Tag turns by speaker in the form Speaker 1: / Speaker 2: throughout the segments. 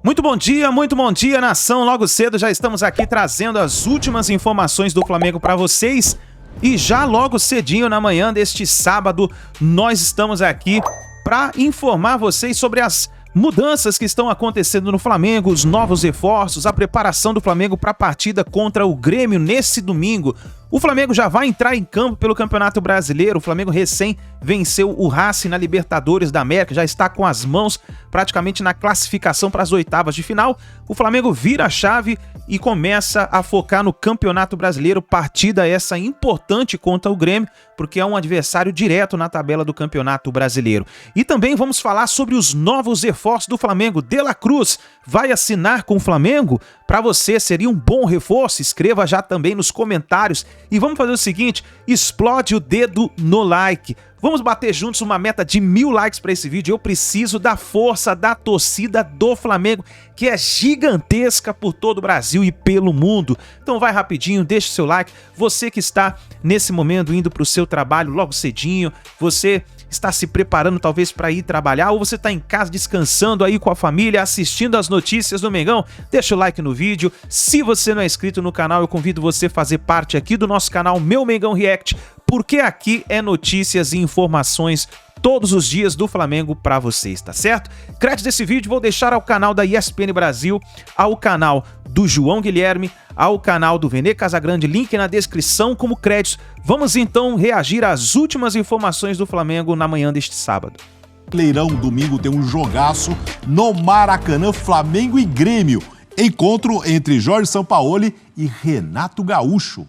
Speaker 1: Muito bom dia, nação. Logo cedo já estamos aqui trazendo as últimas informações do Flamengo para vocês. E já logo cedinho na manhã deste sábado, nós estamos aqui para informar vocês sobre as mudanças que estão acontecendo no Flamengo, os novos reforços, a preparação do Flamengo para a partida contra o Grêmio nesse domingo. O Flamengo já vai entrar em campo pelo Campeonato Brasileiro. O Flamengo recém venceu o Racing na Libertadores da América, já está com as mãos praticamente na classificação para as oitavas de final. O Flamengo vira a chave e começa a focar no Campeonato Brasileiro, partida essa importante contra o Grêmio, porque é um adversário direto na tabela do Campeonato Brasileiro. E também vamos falar sobre os novos reforços do Flamengo. De La Cruz vai assinar com o Flamengo? Para você seria um bom reforço? Escreva já também nos comentários. E vamos fazer o seguinte, explode o dedo no like. Vamos bater juntos uma meta de 1000 likes para esse vídeo. Eu preciso da força da torcida do Flamengo, que é gigantesca por todo o Brasil e pelo mundo. Então vai rapidinho, deixa o seu like. Você que está nesse momento indo para o seu trabalho logo cedinho, você está se preparando talvez para ir trabalhar, ou você está em casa descansando aí com a família, assistindo as notícias do Mengão, deixa o like no vídeo. Se você não é inscrito no canal, eu convido você a fazer parte aqui do nosso canal Meu Mengão React, porque aqui é notícias e informações todos os dias do Flamengo para vocês, tá certo? Créditos desse vídeo vou deixar ao canal da ESPN Brasil, ao canal do João Guilherme, ao canal do Vene Casagrande, link na descrição como créditos. Vamos então reagir às últimas informações do Flamengo na manhã deste sábado.
Speaker 2: Leirão, domingo tem um jogaço no Maracanã, Flamengo e Grêmio. Encontro entre Jorge Sampaoli e Renato Gaúcho.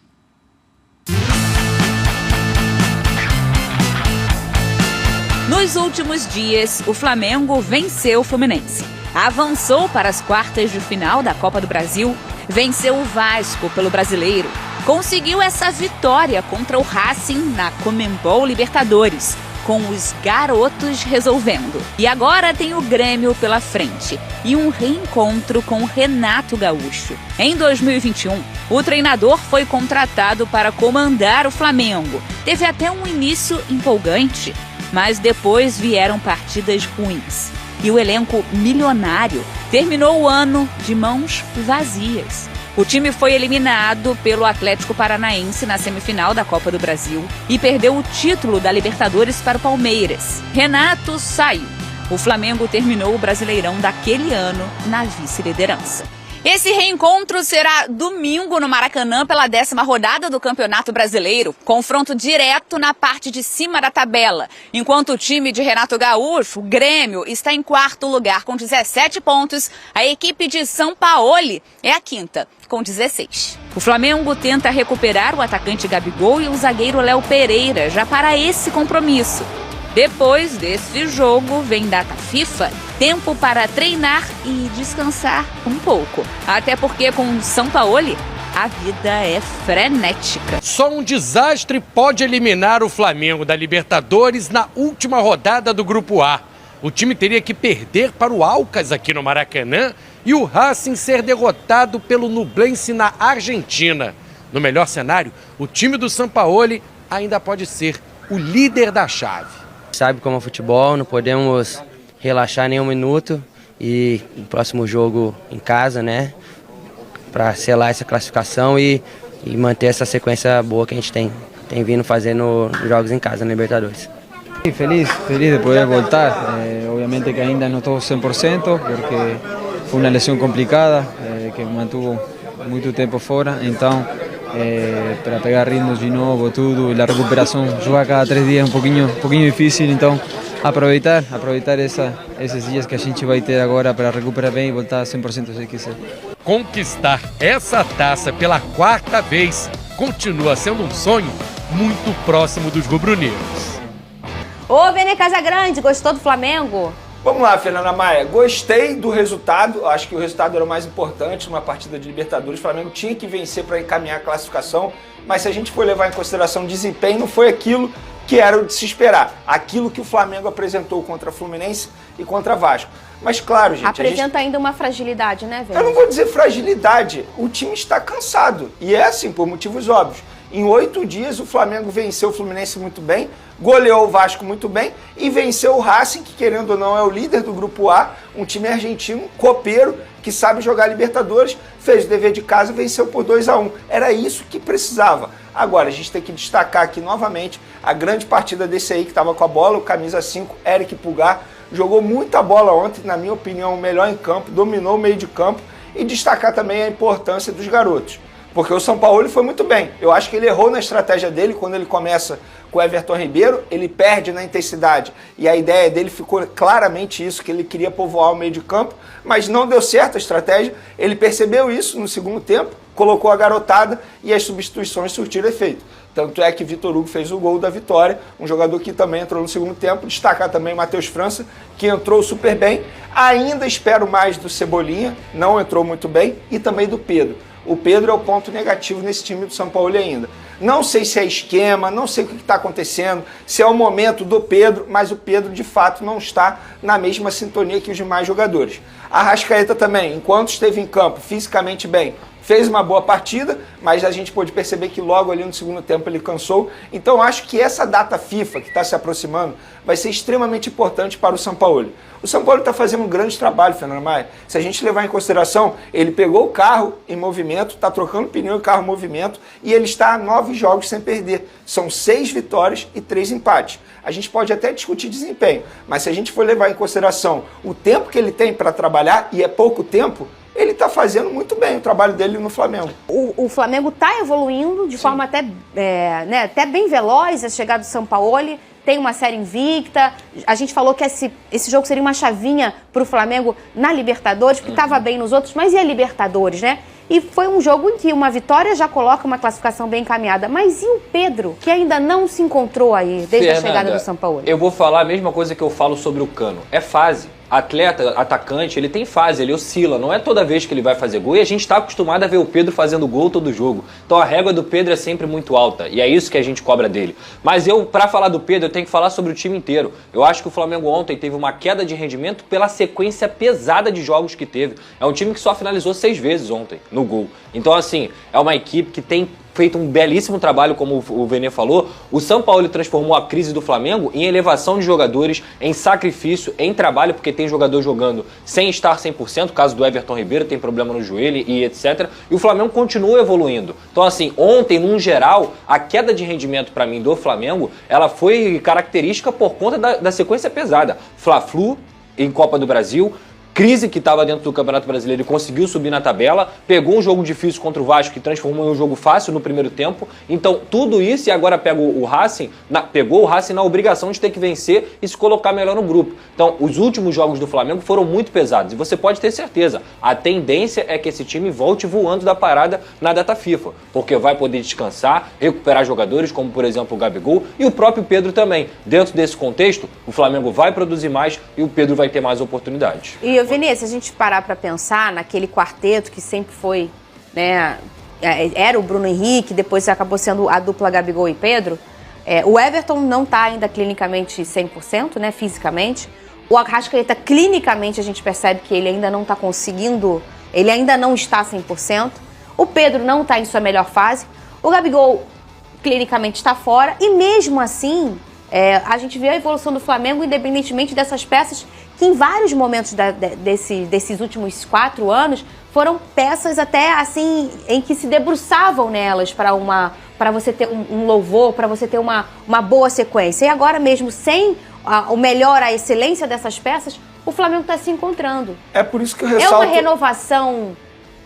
Speaker 3: Nos últimos dias, o Flamengo venceu o Fluminense, avançou para as quartas de final da Copa do Brasil, venceu o Vasco pelo Brasileiro, conseguiu essa vitória contra o Racing na Conmebol Libertadores, com os garotos resolvendo. E agora tem o Grêmio pela frente e um reencontro com o Renato Gaúcho. Em 2021, o treinador foi contratado para comandar o Flamengo. Teve até um início empolgante, mas depois vieram partidas ruins. E o elenco milionário terminou o ano de mãos vazias. O time foi eliminado pelo Atlético Paranaense na semifinal da Copa do Brasil e perdeu o título da Libertadores para o Palmeiras. Renato saiu. O Flamengo terminou o Brasileirão daquele ano na vice-liderança. Esse reencontro será domingo no Maracanã pela 10ª rodada do Campeonato Brasileiro. Confronto direto na parte de cima da tabela. Enquanto o time de Renato Gaúcho, o Grêmio, está em 4º lugar com 17 pontos, a equipe de Sampaoli é a 5ª, com 16. O Flamengo tenta recuperar o atacante Gabigol e o zagueiro Léo Pereira já para esse compromisso. Depois desse jogo, vem data FIFA, tempo para treinar e descansar um pouco. Até porque com Sampaoli, a vida é frenética.
Speaker 4: Só um desastre pode eliminar o Flamengo da Libertadores na última rodada do Grupo A. O time teria que perder para o Alcas aqui no Maracanã e o Racing ser derrotado pelo Nublense na Argentina. No melhor cenário, o time do Sampaoli ainda pode ser o líder da chave.
Speaker 5: Sabe como é futebol, não podemos relaxar nenhum minuto e no próximo jogo em casa, né, para selar essa classificação e manter essa sequência boa que a gente tem vindo fazendo jogos em casa na Libertadores.
Speaker 6: Feliz de poder voltar, obviamente que ainda não estou 100% porque foi uma lesão complicada que me mantuvo muito tempo fora, então para pegar ritmos de novo, tudo, e a recuperação, jogar cada 3 dias é um pouquinho difícil, então aproveitar esses dias que a gente vai ter agora para recuperar bem e voltar 100% se quiser.
Speaker 4: Conquistar essa taça pela 4ª vez continua sendo um sonho muito próximo dos rubro-negros.
Speaker 7: Ô, Vene Casagrande, gostou do Flamengo?
Speaker 8: Vamos lá, Fernanda Maia. Gostei do resultado. Acho que o resultado era o mais importante numa partida de Libertadores. O Flamengo tinha que vencer para encaminhar a classificação, mas se a gente for levar em consideração o desempenho, não foi aquilo que era o de se esperar. Aquilo que o Flamengo apresentou contra Fluminense e contra Vasco. Mas claro, gente...
Speaker 7: Apresenta ainda uma fragilidade, né, Vene?
Speaker 8: Eu não vou dizer fragilidade. O time está cansado. E é assim, por motivos óbvios. Em 8 dias o Flamengo venceu o Fluminense muito bem, goleou o Vasco muito bem e venceu o Racing, que querendo ou não é o líder do Grupo A, um time argentino, copeiro, que sabe jogar Libertadores, fez o dever de casa e venceu por 2-1. Era isso que precisava. Agora, a gente tem que destacar aqui novamente a grande partida desse aí que estava com a bola, o camisa 5, Eric Pulgar, jogou muita bola ontem, na minha opinião, o melhor em campo, dominou o meio de campo, e destacar também a importância dos garotos. Porque o São Paulo foi muito bem. Eu acho que ele errou na estratégia dele quando ele começa com o Everton Ribeiro, ele perde na intensidade. E a ideia dele ficou claramente isso, que ele queria povoar o meio de campo, mas não deu certo a estratégia. Ele percebeu isso no segundo tempo, colocou a garotada e as substituições surtiram efeito. Tanto é que Vitor Hugo fez o gol da vitória, um jogador que também entrou no segundo tempo. Destacar também Matheus França, que entrou super bem. Ainda espero mais do Cebolinha, não entrou muito bem, e também do Pedro. O Pedro é o ponto negativo nesse time do São Paulo ainda. Não sei se é esquema, não sei o que está acontecendo, se é o momento do Pedro, mas o Pedro de fato não está na mesma sintonia que os demais jogadores. A Arrascaeta também, enquanto esteve em campo fisicamente bem, fez uma boa partida, mas a gente pôde perceber que logo ali no segundo tempo ele cansou. Então acho que essa data FIFA que está se aproximando vai ser extremamente importante para o São Paulo. O São Paulo está fazendo um grande trabalho, Fernando Maia. Se a gente levar em consideração, ele pegou o carro em movimento, está trocando pneu e carro em movimento, e ele está a 9 jogos sem perder. São 6 vitórias e 3 empates. A gente pode até discutir desempenho, mas se a gente for levar em consideração o tempo que ele tem para trabalhar, e é pouco tempo, ele está fazendo muito bem o trabalho dele no Flamengo.
Speaker 7: O Flamengo está evoluindo de forma até, até bem veloz, a chegada do Sampaoli, tem uma série invicta. A gente falou que esse jogo seria uma chavinha para o Flamengo na Libertadores, porque estava bem nos outros, mas e a Libertadores, né? E foi um jogo em que uma vitória já coloca uma classificação bem encaminhada. Mas e o Pedro, que ainda não se encontrou aí desde a chegada do Sampaoli?
Speaker 9: Eu vou falar a mesma coisa que eu falo sobre o Cano. É fase. Atleta, atacante, ele tem fase, ele oscila. Não é toda vez que ele vai fazer gol. E a gente está acostumado a ver o Pedro fazendo gol todo jogo. Então a régua do Pedro é sempre muito alta. E é isso que a gente cobra dele. Mas para falar do Pedro, eu tenho que falar sobre o time inteiro. Eu acho que o Flamengo ontem teve uma queda de rendimento pela sequência pesada de jogos que teve. É um time que só finalizou 6 vezes ontem no gol. Então, assim, é uma equipe que tem feito um belíssimo trabalho, como o Vene falou. O São Paulo transformou a crise do Flamengo em elevação de jogadores, em sacrifício, em trabalho, porque tem jogador jogando sem estar 100%, o caso do Everton Ribeiro, tem problema no joelho e etc. E o Flamengo continua evoluindo. Então, assim, ontem, num geral, a queda de rendimento para mim do Flamengo, ela foi característica por conta da sequência pesada. Fla-Flu em Copa do Brasil, crise que estava dentro do Campeonato Brasileiro e conseguiu subir na tabela, pegou um jogo difícil contra o Vasco que transformou em um jogo fácil no primeiro tempo. Então, tudo isso, e agora pegou o Racing na obrigação de ter que vencer e se colocar melhor no grupo. Então, os últimos jogos do Flamengo foram muito pesados e você pode ter certeza, a tendência é que esse time volte voando da parada na data FIFA, porque vai poder descansar, recuperar jogadores como, por exemplo, o Gabigol e o próprio Pedro também. Dentro desse contexto, o Flamengo vai produzir mais e o Pedro vai ter mais oportunidades.
Speaker 7: E Vene, se a gente parar para pensar naquele quarteto que sempre foi, né, era o Bruno Henrique, depois acabou sendo a dupla Gabigol e Pedro, o Everton não está ainda clinicamente 100%, né, fisicamente. O Arrascaeta, clinicamente, a gente percebe que ele ainda não está conseguindo, ele ainda não está 100%. O Pedro não está em sua melhor fase. O Gabigol, clinicamente, está fora. E mesmo assim, a gente vê a evolução do Flamengo, independentemente dessas peças que em vários momentos desses últimos 4 anos foram peças até assim em que se debruçavam nelas para você ter um louvor, para você ter uma boa sequência. E agora mesmo, sem o melhor, a excelência dessas peças, o Flamengo está se encontrando.
Speaker 8: É por isso que eu ressalto...
Speaker 7: É uma renovação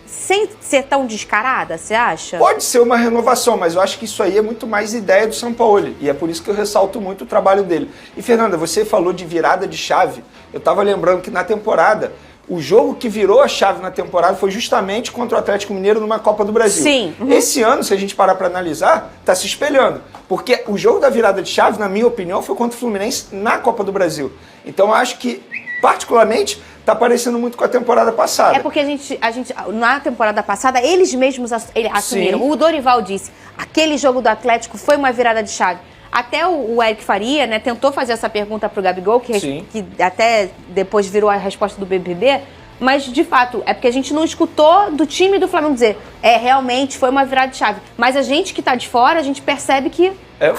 Speaker 7: sem ser tão descarada, você acha?
Speaker 8: Pode ser uma renovação, mas eu acho que isso aí é muito mais ideia do Sampaoli. E é por isso que eu ressalto muito o trabalho dele. E, Fernanda, você falou de virada de chave. Eu estava lembrando que na temporada, o jogo que virou a chave na temporada foi justamente contra o Atlético Mineiro numa Copa do Brasil.
Speaker 7: Sim. Uhum.
Speaker 8: Esse ano, se a gente parar para analisar, está se espelhando. Porque o jogo da virada de chave, na minha opinião, foi contra o Fluminense na Copa do Brasil. Então, eu acho que, particularmente, tá parecendo muito com a temporada passada.
Speaker 7: É porque a gente na temporada passada, eles mesmos assumiram.
Speaker 8: Sim.
Speaker 7: O Dorival disse, aquele jogo do Atlético foi uma virada de chave. Até o Eric Faria, né, tentou fazer essa pergunta pro Gabigol, que até depois virou a resposta do BBB, mas de fato, é porque a gente não escutou do time do Flamengo dizer, realmente foi uma virada de chave. Mas a gente que tá de fora, a gente percebe que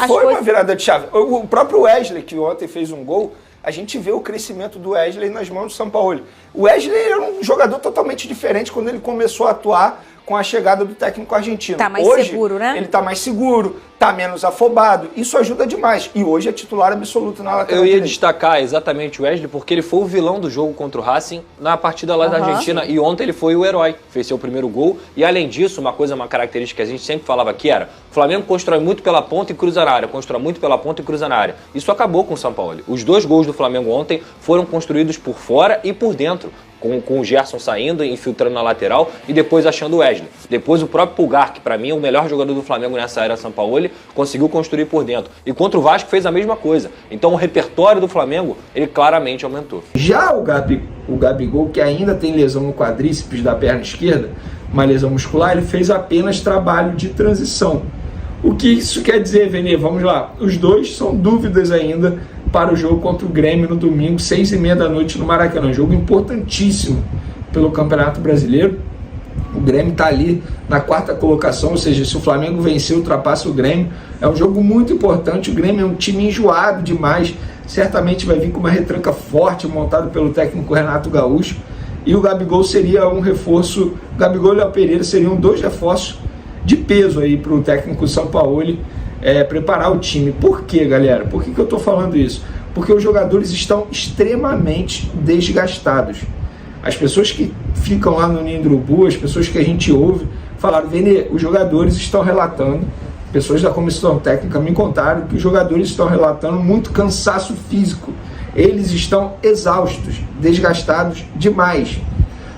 Speaker 8: foi uma virada de chave. O próprio Wesley, que ontem fez um gol, a gente vê o crescimento do Wesley nas mãos do Sampaoli. O Wesley era um jogador totalmente diferente quando ele começou a atuar com a chegada do técnico argentino.
Speaker 7: Tá mais
Speaker 8: hoje,
Speaker 7: seguro, né?
Speaker 8: Ele tá mais seguro, tá menos afobado. Isso ajuda demais. E hoje é titular absoluto na lateral.
Speaker 9: Eu ia
Speaker 8: direita.
Speaker 9: destacar exatamente o Wesley, porque ele foi o vilão do jogo contra o Racing na partida lá da Argentina. E ontem ele foi o herói. Fez seu primeiro gol. E além disso, uma característica que a gente sempre falava aqui era: o Flamengo constrói muito pela ponta e cruza na área. Constrói muito pela ponta e cruza na área. Isso acabou com o Sampaoli. Os 2 gols do Flamengo ontem foram construídos por fora e por dentro. Com o Gerson saindo, infiltrando na lateral e depois achando o Wesley. Depois o próprio Pulgar, que para mim é o melhor jogador do Flamengo nessa era Sampaoli, conseguiu construir por dentro. E contra o Vasco fez a mesma coisa. Então o repertório do Flamengo, ele claramente aumentou.
Speaker 10: Já o Gabigol, que ainda tem lesão no quadríceps da perna esquerda, uma lesão muscular, ele fez apenas trabalho de transição. O que isso quer dizer, Vene? Vamos lá. Os dois são dúvidas ainda para o jogo contra o Grêmio no domingo, 6h30 da noite no Maracanã. Jogo importantíssimo pelo Campeonato Brasileiro. O Grêmio está ali na 4ª colocação, ou seja, se o Flamengo vencer, ultrapassa o Grêmio. É um jogo muito importante. O Grêmio é um time enjoado demais. Certamente vai vir com uma retranca forte, montado pelo técnico Renato Gaúcho. E o Gabigol seria um reforço. O Gabigol e o Léo Pereira seriam 2 reforços de peso aí para o técnico Sampaoli preparar o time. Por quê, galera? Por que eu estou falando isso? Porque os jogadores estão extremamente desgastados. As pessoas que ficam lá no Ninho do Urubu, as pessoas que a gente ouve, falaram: Vene, os jogadores estão relatando, pessoas da comissão técnica me contaram que os jogadores estão relatando muito cansaço físico. Eles estão exaustos, desgastados demais.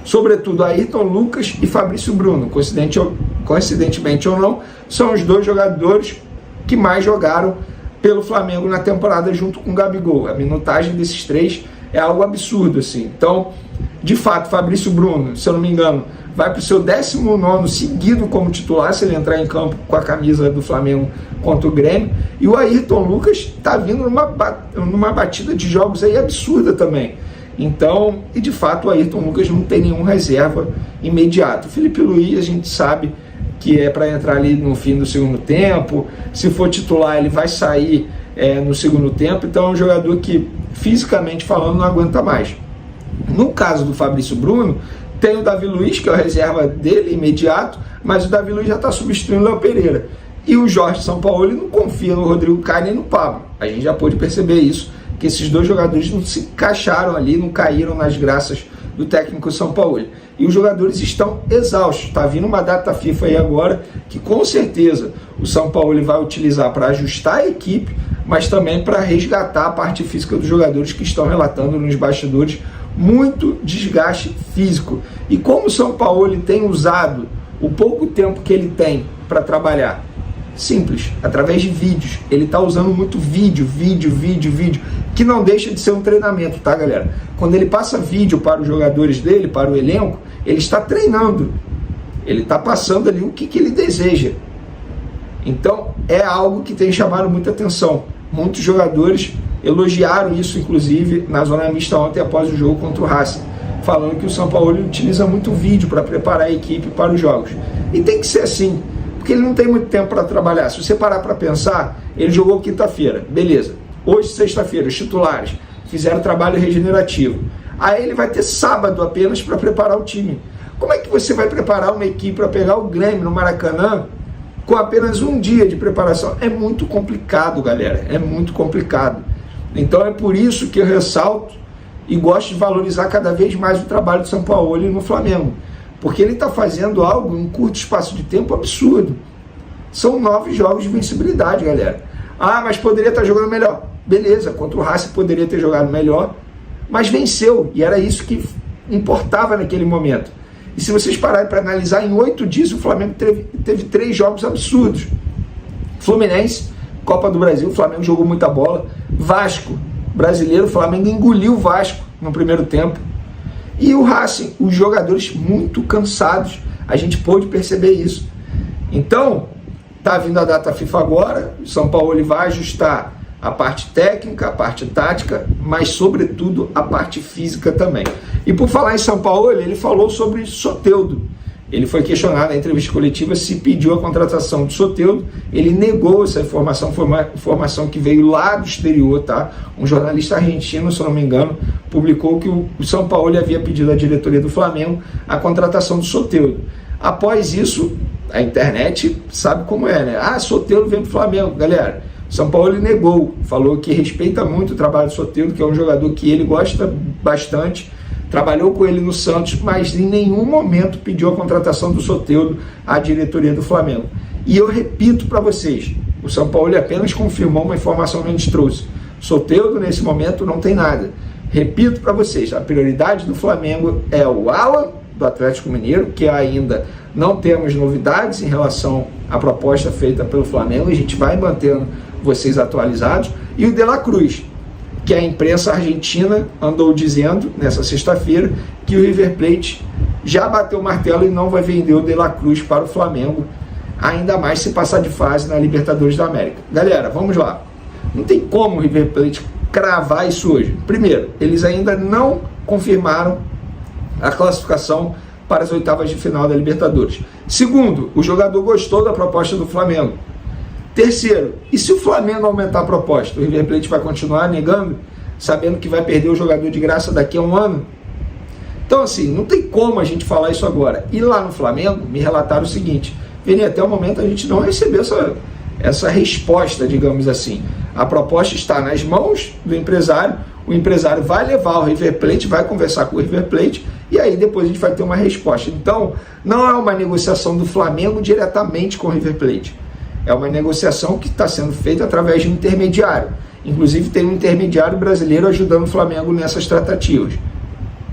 Speaker 10: Sobretudo Ayrton Lucas e Fabrício Bruno, coincidentemente ou não, são os 2 jogadores que mais jogaram pelo Flamengo na temporada junto com o Gabigol. A minutagem desses 3 é algo absurdo, assim. Então, de fato, Fabrício Bruno, se eu não me engano, vai para o seu 19º seguido como titular, se ele entrar em campo com a camisa do Flamengo contra o Grêmio. E o Ayrton Lucas está vindo numa batida de jogos aí absurda também. Então, e de fato o Ayrton Lucas não tem nenhum reserva imediato. O Felipe Luiz, a gente sabe que é para entrar ali no fim do segundo tempo. Se for titular, ele vai sair no segundo tempo. Então é um jogador que, fisicamente falando, não aguenta mais. No caso do Fabrício Bruno, tem o Davi Luiz, que é a reserva dele imediato, mas o Davi Luiz já está substituindo o Léo Pereira. E o Jorge Sampaoli não confia no Rodrigo Caio nem no Pablo. A gente já pôde perceber isso, que esses 2 jogadores não se encaixaram ali, não caíram nas graças do técnico Sampaoli. E os jogadores estão exaustos. Está vindo uma data FIFA aí agora que com certeza o Sampaoli vai utilizar para ajustar a equipe, mas também para resgatar a parte física dos jogadores que estão relatando nos bastidores muito desgaste físico. E como o Sampaoli tem usado o pouco tempo que ele tem para trabalhar? Simples, através de vídeos. Ele está usando muito vídeo, que não deixa de ser um treinamento, tá, galera? Quando ele passa vídeo para os jogadores dele, para o elenco, ele está treinando. Ele está passando ali o que ele deseja. Então, é algo que tem chamado muita atenção. Muitos jogadores elogiaram isso, inclusive, na zona mista ontem após o jogo contra o Racing, falando que o Sampaoli utiliza muito vídeo para preparar a equipe para os jogos. E tem que ser assim, porque ele não tem muito tempo para trabalhar. Se você parar para pensar, ele jogou quinta-feira, beleza. Hoje, sexta-feira, os titulares fizeram trabalho regenerativo. Aí ele vai ter sábado apenas para preparar o time. Como é que você vai preparar uma equipe para pegar o Grêmio no Maracanã com apenas um dia de preparação? É muito complicado, galera, é muito complicado. Então é por isso que eu ressalto e gosto de valorizar cada vez mais o trabalho do Sampaoli no Flamengo, porque ele está fazendo algo em um curto espaço de tempo absurdo. São 9 jogos de vencibilidade, galera. Ah, mas poderia estar jogando melhor. Beleza, contra o Racing poderia ter jogado melhor, mas venceu, e era isso que importava naquele momento. E se vocês pararem para analisar, em 8 dias o Flamengo teve 3 jogos absurdos. Fluminense, Copa do Brasil, o Flamengo jogou muita bola. Vasco, brasileiro, o Flamengo engoliu o Vasco no primeiro tempo. E o Racing, os jogadores muito cansados, a gente pôde perceber isso. Então, tá vindo a data FIFA agora, o Sampaoli vai ajustar A parte técnica, a parte tática, mas sobretudo a parte física também. E por falar em São Paulo, ele falou sobre Soteldo. Ele foi questionado na entrevista coletiva se pediu a contratação do Soteldo. Ele negou essa informação, foi uma informação que veio lá do exterior, tá? Um jornalista argentino, se eu não me engano, publicou que o São Paulo havia pedido à diretoria do Flamengo a contratação do Soteldo. Após isso, a internet sabe como é, né? Ah, Soteldo vem pro Flamengo, galera. São Paulo negou, falou que respeita muito o trabalho do Soteldo, que é um jogador que ele gosta bastante, trabalhou com ele no Santos, mas em nenhum momento pediu a contratação do Soteldo à diretoria do Flamengo. E eu repito para vocês, o São Paulo apenas confirmou uma informação que a gente trouxe. Soteldo, nesse momento, não tem nada. Repito para vocês, a prioridade do Flamengo é o Alan, do Atlético Mineiro, que ainda não temos novidades em relação à proposta feita pelo Flamengo, a gente vai mantendo vocês atualizados, e o De La Cruz, que a imprensa argentina andou dizendo nessa sexta-feira que o River Plate já bateu o martelo e não vai vender o De La Cruz para o Flamengo, ainda mais se passar de fase na Libertadores da América. Galera, vamos lá. Não tem como o River Plate cravar isso hoje. Primeiro, eles ainda não confirmaram a classificação para as oitavas de final da Libertadores. Segundo, o jogador gostou da proposta do Flamengo. Terceiro, e se o Flamengo aumentar a proposta? O River Plate vai continuar negando, sabendo que vai perder o jogador de graça daqui a um ano? Então, assim, não tem como a gente falar isso agora. E lá no Flamengo, me relataram o seguinte: Vini, até o momento a gente não recebeu essa resposta, digamos assim. A proposta está nas mãos do empresário, o empresário vai levar o River Plate, vai conversar com o River Plate, e aí depois a gente vai ter uma resposta. Então, não é uma negociação do Flamengo diretamente com o River Plate. É uma negociação que está sendo feita através de um intermediário. Inclusive tem um intermediário brasileiro ajudando o Flamengo nessas tratativas.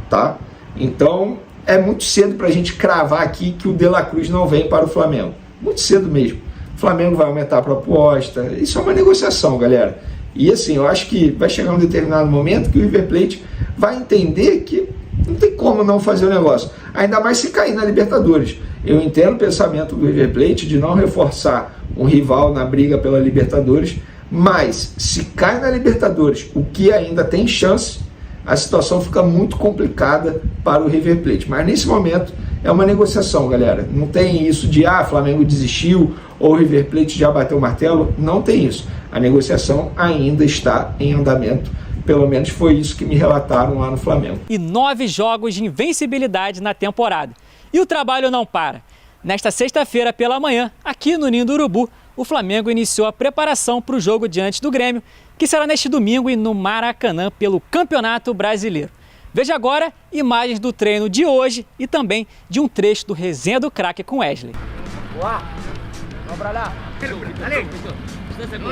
Speaker 10: Tá? Então, é muito cedo para a gente cravar aqui que o De La Cruz não vem para o Flamengo. Muito cedo mesmo. O Flamengo vai aumentar a proposta. Isso é uma negociação, galera. E assim, eu acho que vai chegar um determinado momento que o River Plate vai entender que não tem como não fazer o negócio. Ainda mais se cair na Libertadores. Eu entendo o pensamento do River Plate de não reforçar um rival na briga pela Libertadores, mas se cai na Libertadores, o que ainda tem chance, a situação fica muito complicada para o River Plate. Mas nesse momento é uma negociação, galera. Não tem isso de Flamengo desistiu ou o River Plate já bateu o martelo. Não tem isso. A negociação ainda está em andamento. Pelo menos foi isso que me relataram lá no Flamengo.
Speaker 11: E 9 jogos de invencibilidade na temporada. E o trabalho não para. Nesta sexta-feira pela manhã, aqui no Ninho do Urubu, o Flamengo iniciou a preparação para o jogo diante do Grêmio, que será neste domingo e no Maracanã pelo Campeonato Brasileiro. Veja agora imagens do treino de hoje e também de um trecho do Resenha do Craque com Wesley.
Speaker 12: Boa! Vamos pra lá! Dale! No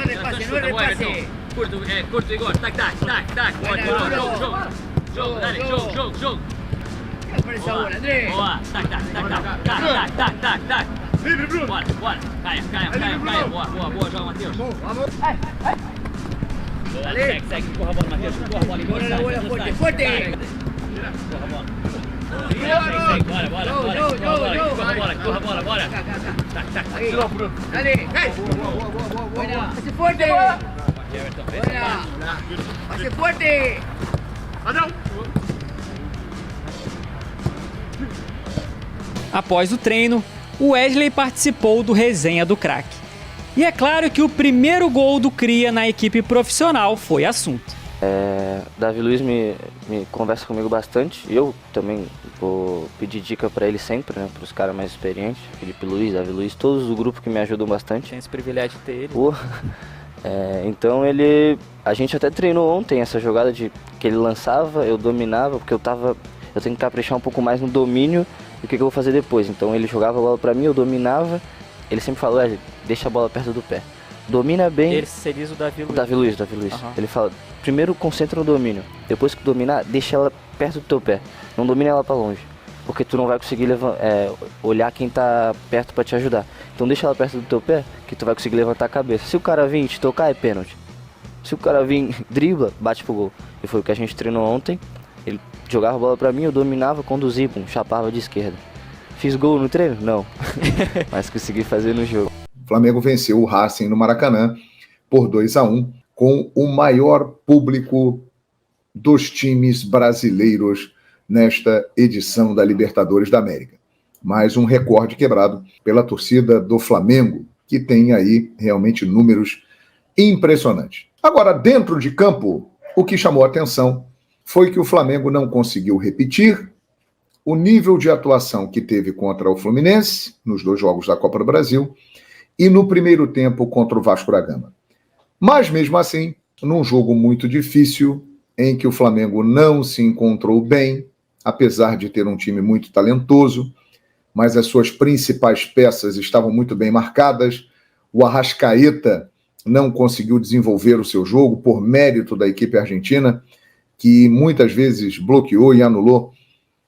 Speaker 12: repase! Curto, Igor! Tac, tac, tac, tac! Jogo, dale, jogo! Pressa bola, André! Boa! Tac, tac, tac, tac, tac, tac, tac, tac! Livre, Bruno! Bora! Caia! Boa, joga, Matheus! Vamos! Segue, corra a bola, Matheus! Corra a bola, Igor! Forte! Corra a bola! Corra a bola, bora! Tac! Dale! Buena! ¡Hace fuerte! Buena! ¡Hace fuerte!
Speaker 11: Após o treino, o Wesley participou do Resenha do Craque. E é claro que o primeiro gol do Cria na equipe profissional foi assunto.
Speaker 5: Davi Luiz me conversa comigo bastante. Eu também vou pedir dica para ele sempre, né? Para os caras mais experientes. Felipe Luiz, Davi Luiz, todos do grupo que me ajudam bastante.
Speaker 11: Tem esse privilégio de ter ele.
Speaker 5: Então a gente até treinou ontem essa jogada de que ele lançava, eu dominava, porque eu tenho que caprichar um pouco mais no domínio do que eu vou fazer depois. Então ele jogava a bola para mim, eu dominava. Ele sempre falou, deixa a bola perto do pé. Domina bem.
Speaker 11: Ele seria o Davi Luiz.
Speaker 5: Davi Luiz. Uhum. Ele fala, primeiro concentra no domínio. Depois que dominar, deixa ela perto do teu pé. Não domina ela para longe. Porque tu não vai conseguir olhar quem tá perto para te ajudar. Então deixa ela perto do teu pé, que tu vai conseguir levantar a cabeça. Se o cara vir te tocar, é pênalti. Se o cara vir dribla, bate pro gol. E foi o que a gente treinou ontem. Ele jogava a bola pra mim, eu dominava, conduzia, chapava de esquerda. Fiz gol no treino? Não. Mas consegui fazer no jogo.
Speaker 13: O Flamengo venceu o Racing no Maracanã por 2-1, com o maior público dos times brasileiros nesta edição da Libertadores da América. Mais um recorde quebrado pela torcida do Flamengo, que tem aí realmente números impressionantes. Agora, dentro de campo, o que chamou a atenção foi que o Flamengo não conseguiu repetir o nível de atuação que teve contra o Fluminense, nos 2 jogos da Copa do Brasil, e no primeiro tempo contra o Vasco da Gama. Mas, mesmo assim, num jogo muito difícil, em que o Flamengo não se encontrou bem, apesar de ter um time muito talentoso, mas as suas principais peças estavam muito bem marcadas. O Arrascaeta não conseguiu desenvolver o seu jogo por mérito da equipe argentina, que muitas vezes bloqueou e anulou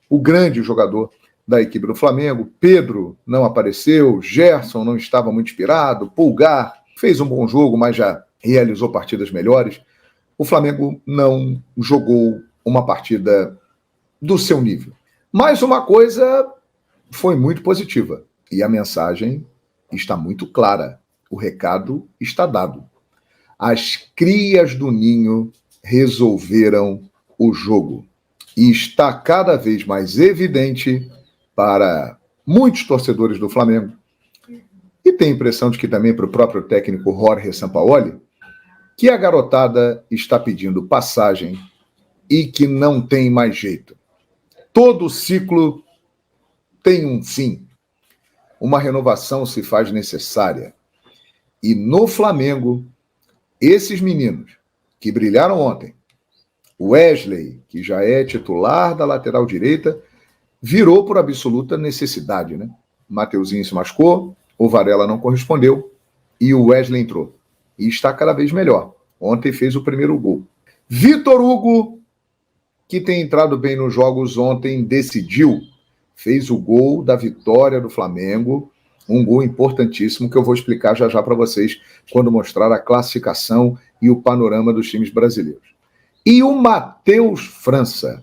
Speaker 13: o grande jogador da equipe do Flamengo. Pedro não apareceu, Gerson não estava muito inspirado, Pulgar fez um bom jogo, mas já realizou partidas melhores. O Flamengo não jogou uma partida do seu nível. Mas uma coisa foi muito positiva, e a mensagem está muito clara. O recado está dado. As crias do Ninho resolveram o jogo. E está cada vez mais evidente para muitos torcedores do Flamengo, e tem a impressão de que também para o próprio técnico Jorge Sampaoli, que a garotada está pedindo passagem e que não tem mais jeito. Todo ciclo tem um fim. Uma renovação se faz necessária. E no Flamengo, esses meninos que brilharam ontem, o Wesley, que já é titular da lateral direita, virou por absoluta necessidade, né? Mateuzinho se machucou, o Varela não correspondeu e o Wesley entrou. E está cada vez melhor. Ontem fez o primeiro gol. Vitor Hugo, que tem entrado bem nos jogos ontem, decidiu. Fez o gol da vitória do Flamengo, um gol importantíssimo que eu vou explicar já já para vocês quando mostrar a classificação e o panorama dos times brasileiros. E o Matheus França,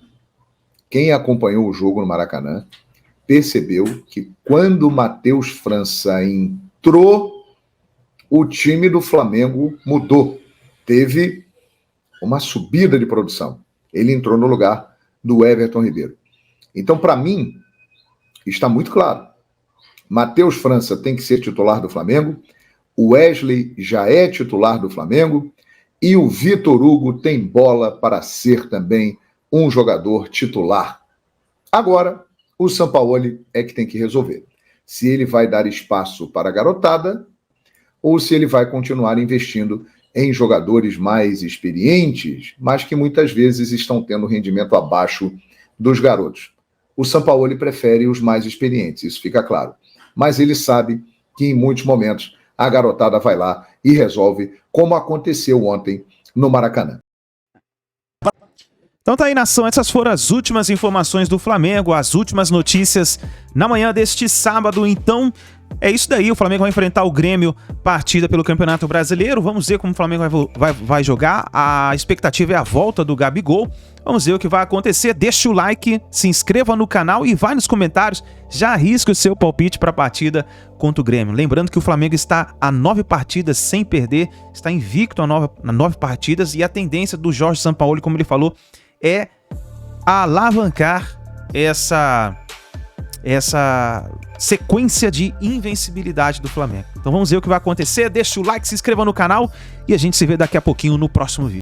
Speaker 13: quem acompanhou o jogo no Maracanã, percebeu que quando o Matheus França entrou, o time do Flamengo mudou. Teve uma subida de produção. Ele entrou no lugar do Everton Ribeiro. Então, para mim, está muito claro. Matheus França tem que ser titular do Flamengo, o Wesley já é titular do Flamengo e o Vitor Hugo tem bola para ser também um jogador titular. Agora, o Sampaoli é que tem que resolver se ele vai dar espaço para a garotada ou se ele vai continuar investindo em jogadores mais experientes, mas que muitas vezes estão tendo rendimento abaixo dos garotos. O Sampaoli prefere os mais experientes, isso fica claro. Mas ele sabe que em muitos momentos a garotada vai lá e resolve, como aconteceu ontem no Maracanã.
Speaker 1: Então tá aí, nação, essas foram as últimas informações do Flamengo, as últimas notícias na manhã deste sábado. Então é isso daí, o Flamengo vai enfrentar o Grêmio, partida pelo Campeonato Brasileiro. Vamos ver como o Flamengo vai jogar. A expectativa é a volta do Gabigol. Vamos ver o que vai acontecer. Deixa o like, se inscreva no canal e vai nos comentários. Já arrisca o seu palpite para a partida contra o Grêmio. Lembrando que o Flamengo está a 9 partidas sem perder, está invicto a 9 partidas, e a tendência do Jorge Sampaoli, como ele falou, é alavancar essa sequência de invencibilidade do Flamengo. Então vamos ver o que vai acontecer. Deixa o like, se inscreva no canal e a gente se vê daqui a pouquinho no próximo vídeo.